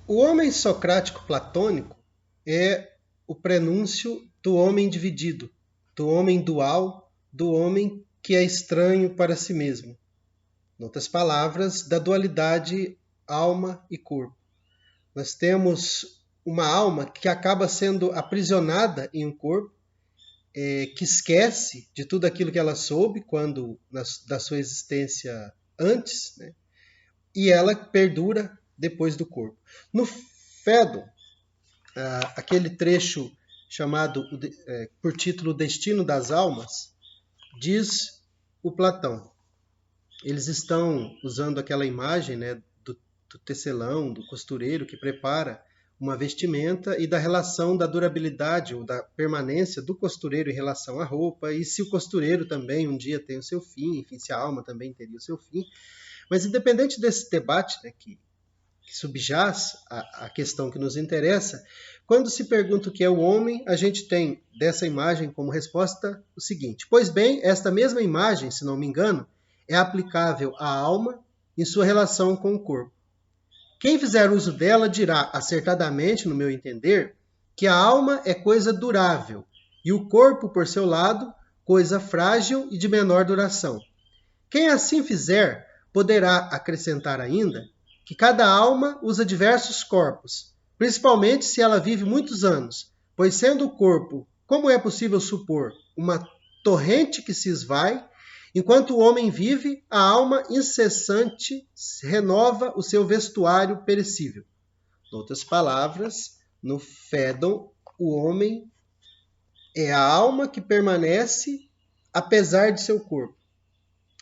O homem socrático platônico é o prenúncio do homem dividido, do homem dual, do homem que é estranho para si mesmo. Em outras palavras, da dualidade alma e corpo. Nós temos uma alma que acaba sendo aprisionada em um corpo, que esquece de tudo aquilo que ela soube da sua existência antes, né? E ela perdura depois do corpo. No Fédon, aquele trecho chamado por título Destino das Almas, diz o Platão. Eles estão usando aquela imagem, né, do tecelão, do costureiro que prepara uma vestimenta e da relação da durabilidade ou da permanência do costureiro em relação à roupa, e se o costureiro também um dia tem o seu fim, enfim, se a alma também teria o seu fim. Mas independente desse debate, né, que subjaz a questão que nos interessa, quando se pergunta o que é o homem, a gente tem dessa imagem como resposta o seguinte: pois bem, esta mesma imagem, se não me engano, é aplicável à alma em sua relação com o corpo. Quem fizer uso dela dirá, acertadamente, no meu entender, que a alma é coisa durável e o corpo, por seu lado, coisa frágil e de menor duração. Quem assim fizer, poderá acrescentar ainda que cada alma usa diversos corpos, principalmente se ela vive muitos anos, pois sendo o corpo, como é possível supor, uma torrente que se esvai, enquanto o homem vive, a alma incessante renova o seu vestuário perecível. Em outras palavras, no Fédon, o homem é a alma que permanece apesar de seu corpo.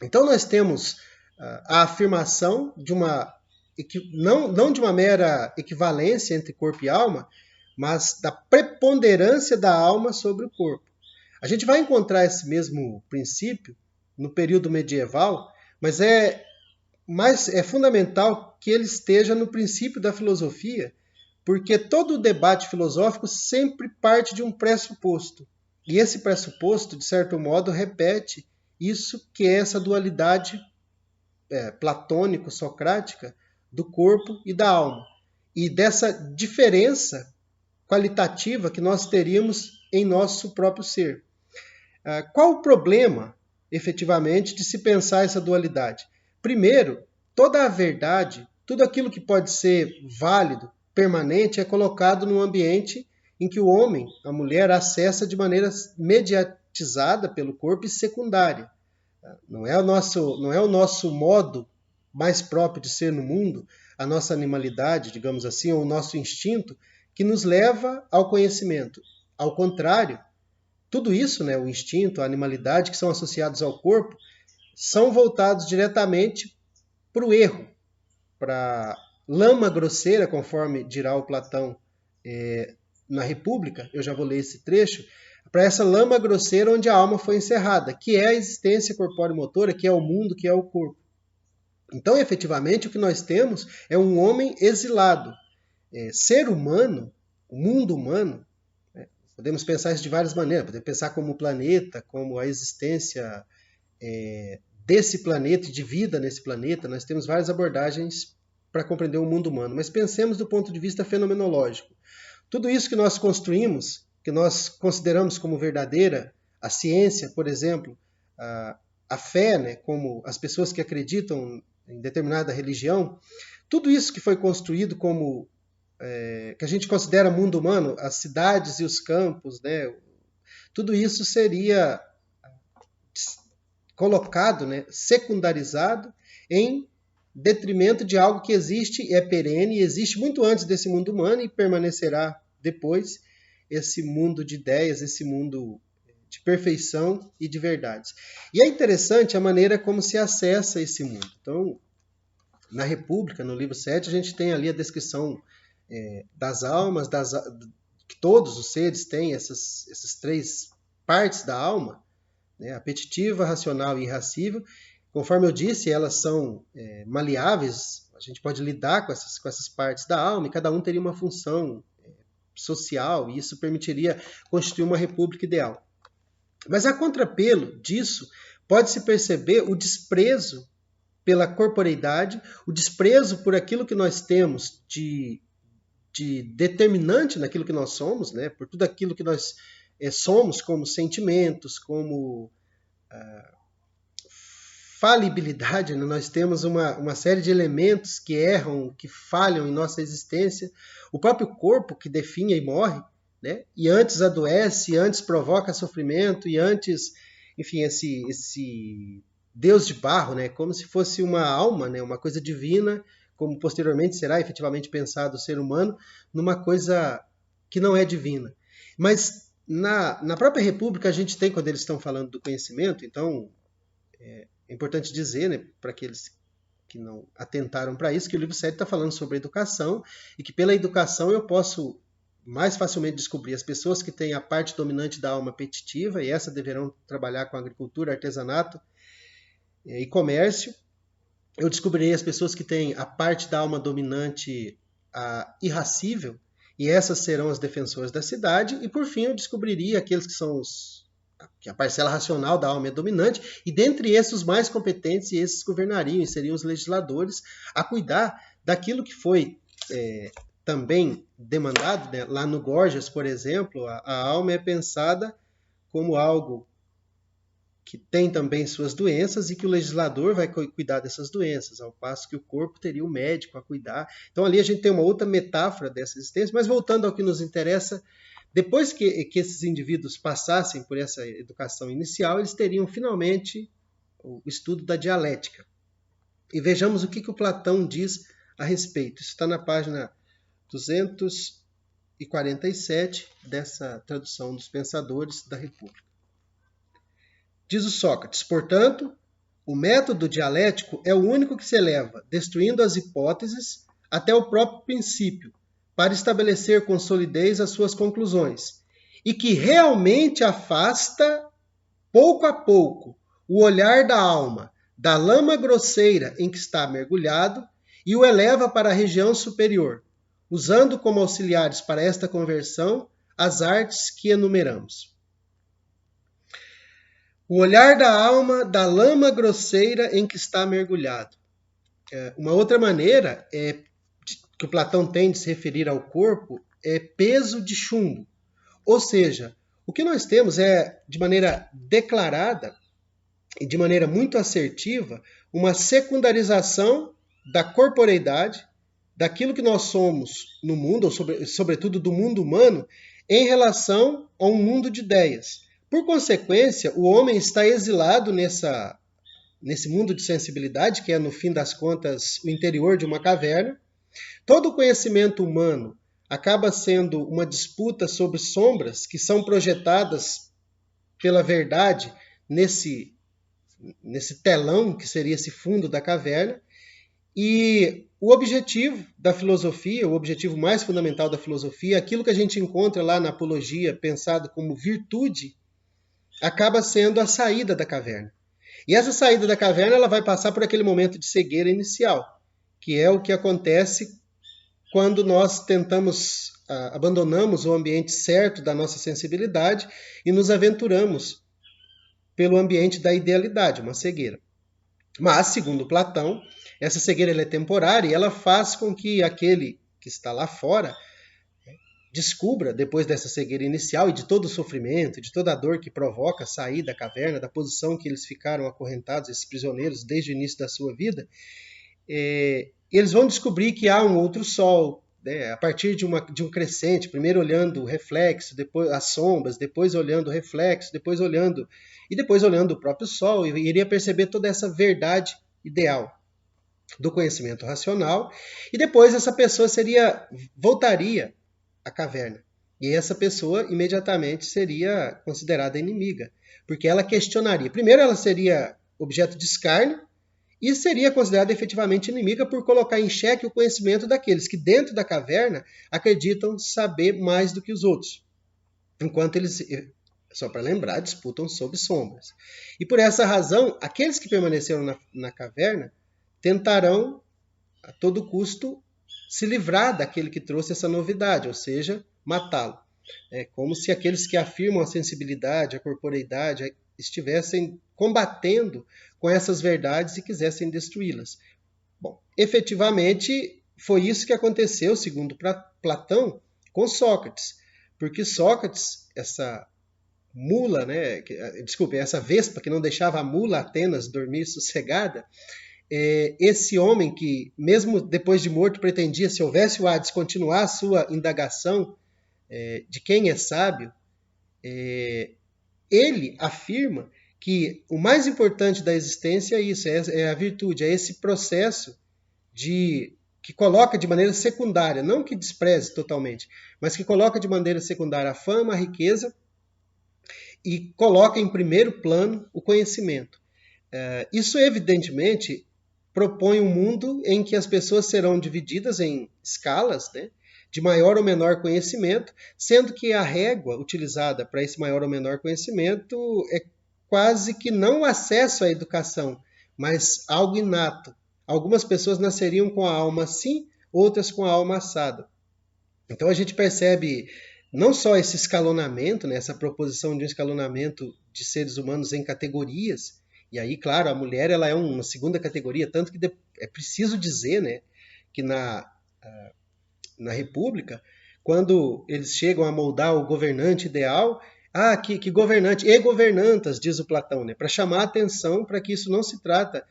Então nós temos a afirmação de uma não de uma mera equivalência entre corpo e alma, mas da preponderância da alma sobre o corpo. A gente vai encontrar esse mesmo princípio no período medieval, mas é fundamental que ele esteja no princípio da filosofia, porque todo o debate filosófico sempre parte de um pressuposto. E esse pressuposto, de certo modo, repete isso que é essa dualidade platônico-socrática do corpo e da alma. E dessa diferença qualitativa que nós teríamos em nosso próprio ser. Qual o problema, efetivamente, de se pensar essa dualidade? Primeiro, toda a verdade, tudo aquilo que pode ser válido, permanente, é colocado num ambiente em que o homem, a mulher, acessa de maneira mediatizada pelo corpo e secundária. Não é o nosso modo mais próprio de ser no mundo, a nossa animalidade, digamos assim, ou o nosso instinto, que nos leva ao conhecimento. Ao contrário, tudo isso, né, o instinto, a animalidade, que são associados ao corpo, são voltados diretamente para o erro, para a lama grosseira, conforme dirá o Platão na República, eu já vou ler esse trecho, para essa lama grosseira onde a alma foi encerrada, que é a existência corpóreo-motora, que é o mundo, que é o corpo. Então, efetivamente, o que nós temos é um homem exilado. Ser humano, o mundo humano, podemos pensar isso de várias maneiras, podemos pensar como o planeta, como a existência desse planeta e de vida nesse planeta. Nós temos várias abordagens para compreender o mundo humano, mas pensemos do ponto de vista fenomenológico. Tudo isso que nós construímos, que nós consideramos como verdadeira, a ciência, por exemplo, a fé, né, como as pessoas que acreditam em determinada religião, tudo isso que foi construído como que a gente considera mundo humano, as cidades e os campos, né, tudo isso seria colocado, né, secundarizado em detrimento de algo que existe e é perene, e existe muito antes desse mundo humano e permanecerá depois, esse mundo de ideias, esse mundo de perfeição e de verdades. E é interessante a maneira como se acessa esse mundo. Então, na República, no livro 7, a gente tem ali a descrição das almas, que todos os seres têm essas três partes da alma, né, apetitiva, racional e irracível. Conforme eu disse, elas são maleáveis, a gente pode lidar com essas partes da alma, e cada um teria uma função social, e isso permitiria constituir uma república ideal. Mas a contrapelo disso, pode-se perceber o desprezo pela corporeidade, o desprezo por aquilo que nós temos de de determinante naquilo que nós somos, né? Por tudo aquilo que nós somos como sentimentos, como falibilidade, né? Nós temos uma série de elementos que erram, que falham em nossa existência, o próprio corpo que definha e morre, né? E antes adoece, e antes provoca sofrimento, e antes, enfim, esse Deus de barro, né? Como se fosse uma alma, né? Uma coisa divina, como posteriormente será efetivamente pensado o ser humano, numa coisa que não é divina. Mas na própria República a gente tem, quando eles estão falando do conhecimento, então é importante dizer, né, para aqueles que não atentaram para isso, que o livro 7 está falando sobre educação e que pela educação eu posso mais facilmente descobrir as pessoas que têm a parte dominante da alma apetitiva, e essa deverão trabalhar com agricultura, artesanato e comércio. Eu descobrirei as pessoas que têm a parte da alma dominante irracível, e essas serão as defensoras da cidade. E por fim eu descobriria aqueles que são que a parcela racional da alma é dominante, e dentre esses os mais competentes, e esses governariam, e seriam os legisladores, a cuidar daquilo que foi também demandado, né? Lá no Gorgias, por exemplo, a alma é pensada como algo que tem também suas doenças e que o legislador vai cuidar dessas doenças, ao passo que o corpo teria o médico a cuidar. Então ali a gente tem uma outra metáfora dessa existência, mas voltando ao que nos interessa, depois que esses indivíduos passassem por essa educação inicial, eles teriam finalmente o estudo da dialética. E vejamos o que o Platão diz a respeito. Isso está na página 247 dessa tradução dos Pensadores da República. Diz o Sócrates, portanto, o método dialético é o único que se eleva, destruindo as hipóteses até o próprio princípio, para estabelecer com solidez as suas conclusões, e que realmente afasta, pouco a pouco, o olhar da alma da lama grosseira em que está mergulhado e o eleva para a região superior, usando como auxiliares para esta conversão as artes que enumeramos. O olhar da alma da lama grosseira em que está mergulhado. Uma outra maneira que o Platão tem de se referir ao corpo é peso de chumbo. Ou seja, o que nós temos é, de maneira declarada e de maneira muito assertiva, uma secundarização da corporeidade, daquilo que nós somos no mundo, ou sobretudo do mundo humano, em relação a um mundo de ideias. Por consequência, o homem está exilado nesse mundo de sensibilidade, que é, no fim das contas, o interior de uma caverna. Todo o conhecimento humano acaba sendo uma disputa sobre sombras que são projetadas pela verdade nesse telão que seria esse fundo da caverna. E o objetivo da filosofia, o objetivo mais fundamental da filosofia, aquilo que a gente encontra lá na apologia, pensado como virtude, acaba sendo a saída da caverna. E essa saída da caverna ela vai passar por aquele momento de cegueira inicial, que é o que acontece quando nós abandonamos o ambiente certo da nossa sensibilidade e nos aventuramos pelo ambiente da idealidade, uma cegueira. Mas, segundo Platão, essa cegueira ela é temporária e ela faz com que aquele que está lá fora descubra, depois dessa cegueira inicial e de todo o sofrimento, de toda a dor que provoca sair da caverna, da posição que eles ficaram acorrentados, esses prisioneiros, desde o início da sua vida, eles vão descobrir que há um outro sol, né, a partir de um crescente, primeiro olhando o reflexo, depois as sombras, depois olhando o reflexo, depois olhando o próprio sol, e iria perceber toda essa verdade ideal do conhecimento racional, e depois essa pessoa voltaria à caverna. E essa pessoa imediatamente seria considerada inimiga, porque ela questionaria. Primeiro, ela seria objeto de escárnio e seria considerada efetivamente inimiga por colocar em xeque o conhecimento daqueles que dentro da caverna acreditam saber mais do que os outros, enquanto eles, só para lembrar, disputam sob sombras. E por essa razão, aqueles que permaneceram na caverna tentarão a todo custo se livrar daquele que trouxe essa novidade, ou seja, matá-lo. É como se aqueles que afirmam a sensibilidade, a corporeidade, estivessem combatendo com essas verdades e quisessem destruí-las. Bom, efetivamente foi isso que aconteceu, segundo Platão, com Sócrates. Porque Sócrates, essa mula, né, desculpe, essa vespa que não deixava a mula Atenas dormir sossegada, esse homem que, mesmo depois de morto, pretendia, se houvesse o Hades, continuar a sua indagação de quem é sábio, ele afirma que o mais importante da existência é isso, é a virtude, é esse processo que coloca de maneira secundária, não que despreze totalmente, mas que coloca de maneira secundária a fama, a riqueza, e coloca em primeiro plano o conhecimento. Isso, evidentemente, propõe um mundo em que as pessoas serão divididas em escalas, né, de maior ou menor conhecimento, sendo que a régua utilizada para esse maior ou menor conhecimento é quase que não o acesso à educação, mas algo inato. Algumas pessoas nasceriam com a alma assim, outras com a alma assada. Então a gente percebe não só esse escalonamento, né, essa proposição de um escalonamento de seres humanos em categorias, e aí, claro, a mulher ela é uma segunda categoria, tanto que é preciso dizer, né, que na República, quando eles chegam a moldar o governante ideal, que governante, e governantas, diz o Platão, né, para chamar a atenção para que isso não se trata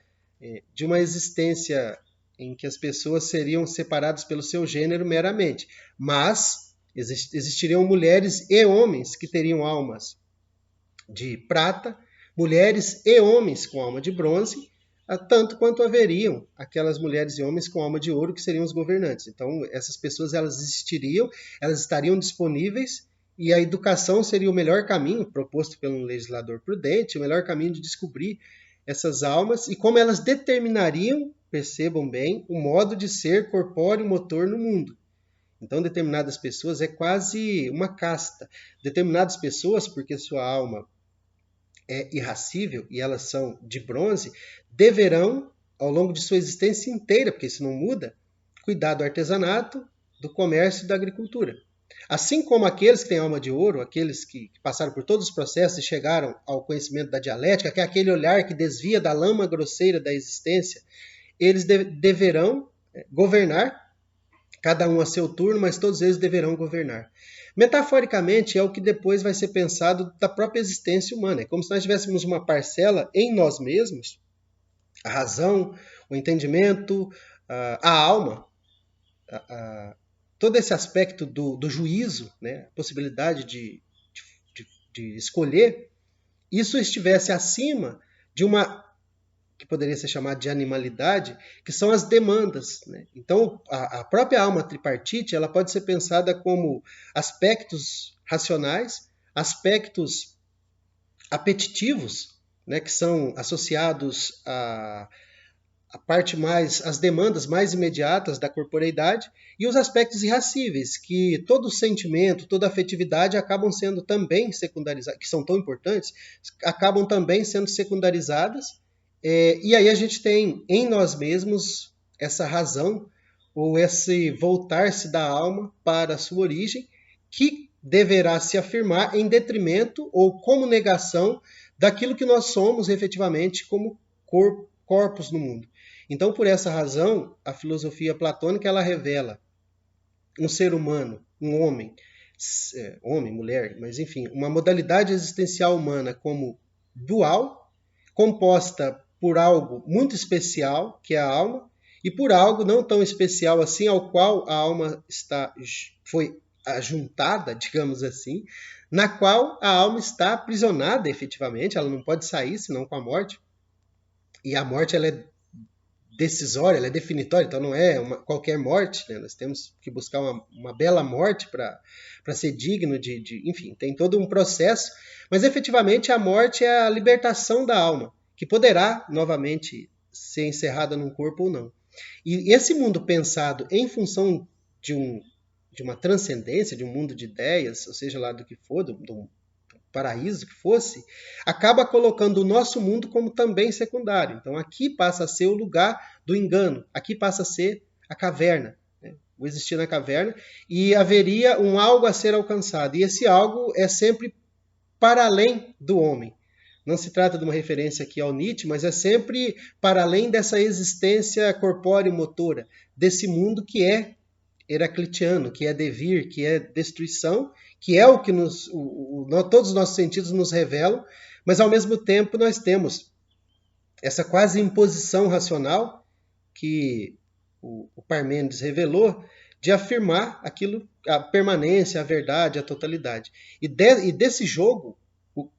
de uma existência em que as pessoas seriam separadas pelo seu gênero meramente, mas existiriam mulheres e homens que teriam almas de prata, mulheres e homens com alma de bronze, tanto quanto haveriam aquelas mulheres e homens com alma de ouro que seriam os governantes. Então, essas pessoas elas existiriam, elas estariam disponíveis e a educação seria o melhor caminho proposto pelo legislador prudente, o melhor caminho de descobrir essas almas e como elas determinariam, percebam bem, o modo de ser corpóreo motor no mundo. Então, determinadas pessoas é quase uma casta. Determinadas pessoas, porque sua alma é irracível e elas são de bronze, deverão, ao longo de sua existência inteira, porque isso não muda, cuidar do artesanato, do comércio e da agricultura. Assim como aqueles que têm alma de ouro, aqueles que passaram por todos os processos e chegaram ao conhecimento da dialética, que é aquele olhar que desvia da lama grosseira da existência, eles deverão governar, cada um a seu turno, mas todos eles deverão governar. Metaforicamente, é o que depois vai ser pensado da própria existência humana. É como se nós tivéssemos uma parcela em nós mesmos, a razão, o entendimento, a alma, todo esse aspecto do juízo, né, a possibilidade de escolher, isso estivesse acima de uma que poderia ser chamada de animalidade, que são as demandas, né? Então, a própria alma tripartite ela pode ser pensada como aspectos racionais, aspectos apetitivos, né, que são associados às demandas mais imediatas da corporeidade, e os aspectos irracíveis, que todo sentimento, toda afetividade acabam sendo também secundarizados, que são tão importantes, acabam também sendo secundarizadas. E aí a gente tem em nós mesmos essa razão, ou esse voltar-se da alma para a sua origem, que deverá se afirmar em detrimento ou como negação daquilo que nós somos efetivamente como corpos no mundo. Então, por essa razão, a filosofia platônica ela revela um ser humano, um homem, mulher, mas enfim, uma modalidade existencial humana como dual, composta por algo muito especial, que é a alma, e por algo não tão especial assim, ao qual a alma foi ajuntada, digamos assim, na qual a alma está aprisionada efetivamente, ela não pode sair senão com a morte, e a morte ela é decisória, ela é definitória, então não é qualquer morte, né? Nós temos que buscar uma bela morte para ser digno enfim, tem todo um processo, mas efetivamente a morte é a libertação da alma, que poderá novamente ser encerrada num corpo ou não. E esse mundo pensado em função de uma transcendência, de um mundo de ideias, ou seja lá do que for, do paraíso que fosse, acaba colocando o nosso mundo como também secundário. Então aqui passa a ser o lugar do engano, aqui passa a ser a caverna, né? O existir na caverna, e haveria um algo a ser alcançado, e esse algo é sempre para além do homem. Não se trata de uma referência aqui ao Nietzsche, mas é sempre para além dessa existência corpóreo-motora, desse mundo que é heraclitiano, que é devir, que é destruição, que é o que todos os nossos sentidos nos revelam, mas ao mesmo tempo nós temos essa quase imposição racional que o Parmênides revelou de afirmar aquilo, a permanência, a verdade, a totalidade. E desse jogo,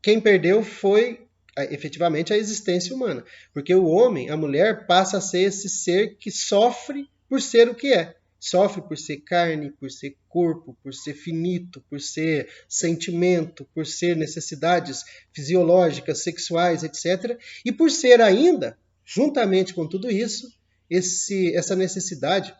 quem perdeu foi efetivamente a existência humana, porque o homem, a mulher, passa a ser esse ser que sofre por ser o que é. Sofre por ser carne, por ser corpo, por ser finito, por ser sentimento, por ser necessidades fisiológicas, sexuais, etc. E por ser ainda, juntamente com tudo isso, essa necessidade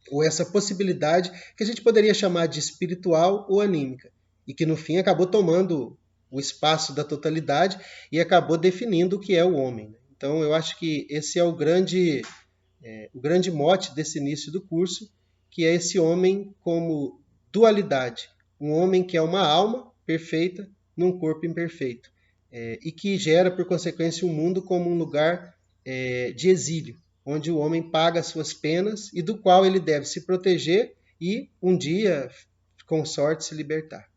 ou essa possibilidade que a gente poderia chamar de espiritual ou anímica, e que no fim acabou tomando o espaço da totalidade e acabou definindo o que é o homem. Então eu acho que esse é o grande mote desse início do curso, que é esse homem como dualidade, um homem que é uma alma perfeita num corpo imperfeito, e que gera, por consequência, um mundo como um lugar de exílio, onde o homem paga as suas penas e do qual ele deve se proteger e, um dia, com sorte, se libertar.